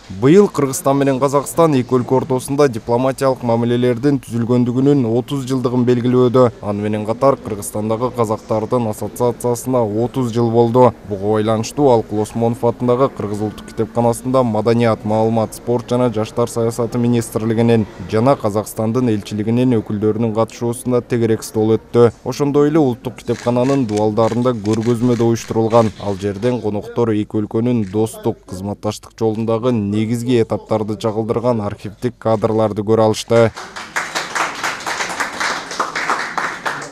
Быйыл Кыргызстан менен Казакстан эки өлкө ортосунда дипломатиялык мамилелердин түзүлгөндүгүнүн 30 жылдыгын белгилөөдө. Аны менен катар Кыргызстандагы казактардын ассоциациясына 30 жыл болду. Буга байланыштуу Алкул Осмонов атындагы Кыргыз улуттук китепканасында маданият, маалымат, спорт жана жаштар саясаты министрлигинин жана Казакстандын элчилигинин өкүлдөрүнүн катышуусунда тегерек стол өттү. Ошондой эле улуттук китепкананын дубалдарында көргөзмө уюштурулган. Ал жерден коноктор эки өлкөнүн достук, кызматташтык жолундагы негизги этаптарды чагылдырган архивдик кадрларды көрө алышты.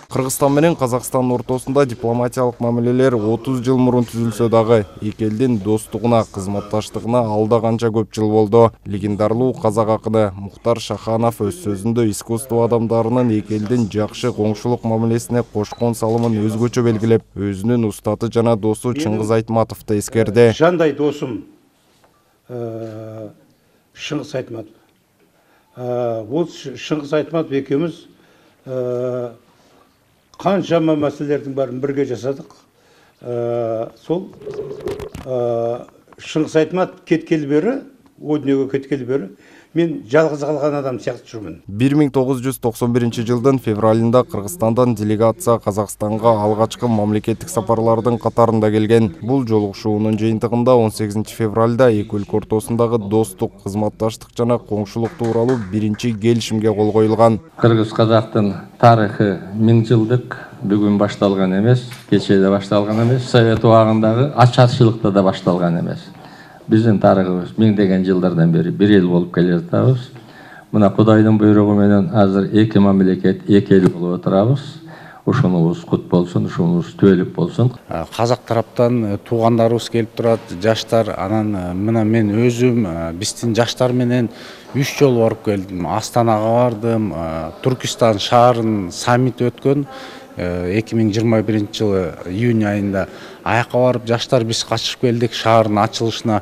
Кыргызстан менен Казакстан ортосунда дипломатиялык мамилелер 30 жыл мурун түзүлсө дагы, эки элдин достугуна, кызматташтыгына алда канча көп жыл болду. Легендарлуу казак акыны Мухтар Шаханов өз сөзүндө искусство адамдарынын эки элдин жакшы коңшулук мамилесине кошкон салымын өзгөчө белгилеп, өзүнүн устаты жана досу Чыңгыз Айтматовду эскерди. Жандай досум Чыңгыз Айтматов. Ол Чыңгыз Айтматов экөөбүз канчама маселелердин баарын бирге жасадык. Сол Чыңгыз Айтматов кеткелі бері, о дүниеге кеткелі бері, мен жалғыз қалған адам сияқты жүрмін. 1991 жылдын февралында Кыргызстандан делегация Казакстанга алгачкы мамлекеттик сапарлардын катарында келген. Бул жолугушуунун жыйынтыгында 18 февралда эки өлкө ортосундагы достук, кызматташтык жана коңшулук тууралуу биринчи келишимге кол коюлган. Кыргыз-Казактын тарыхы 1000 жылдык бүгүн башталган эмес, кечеде башталган эмес, Совет убагындагы ачарчылыкта да башталган эмес. Биздин тарыхыбыз миңдеген жылдардан бери бир эл болуп келе жатабыз. Мына Кудайдын буйругу менен азыр эки мамлекет, эки эл болуп отурабыз. Ушунубуз кут болсун, ушунубуз түбөлүк болсун. Казак тараптан туугандарыбыз келип турат, жаштар, анан мына мен өзүм биздин жаштар менен 3 жолу барып келдим. Астанага бардым, Түркистан шаарынын саммити өткөн 2021 жылы июнь айында. Аяққа барып жаштар биз катышып келдик шаардын ачылышына.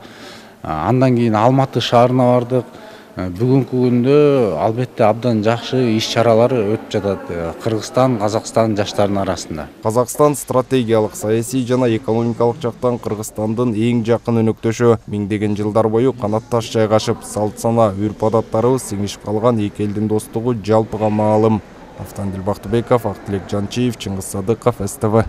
Андан кийин Алматы шаарына бардык. Бүгүнкү күндө албетте абдан жакшы иш-чаралар өтүп жатат Кыргызстан, Казакстан жаштарынын арасында. Казакстан стратегиялык, саясий жана экономикалык жактан Кыргызстандын эң жакын өнөктөшү. Миңдеген жылдар бою канатташ жайгашып, салт сана, үрп-адаттарыбыз сиңишип калган эки элдин достугу жалпыга маалым. Автандил Бактыбеков, Актилек Жанчиев, Чыңгыз Садыков, СТВ.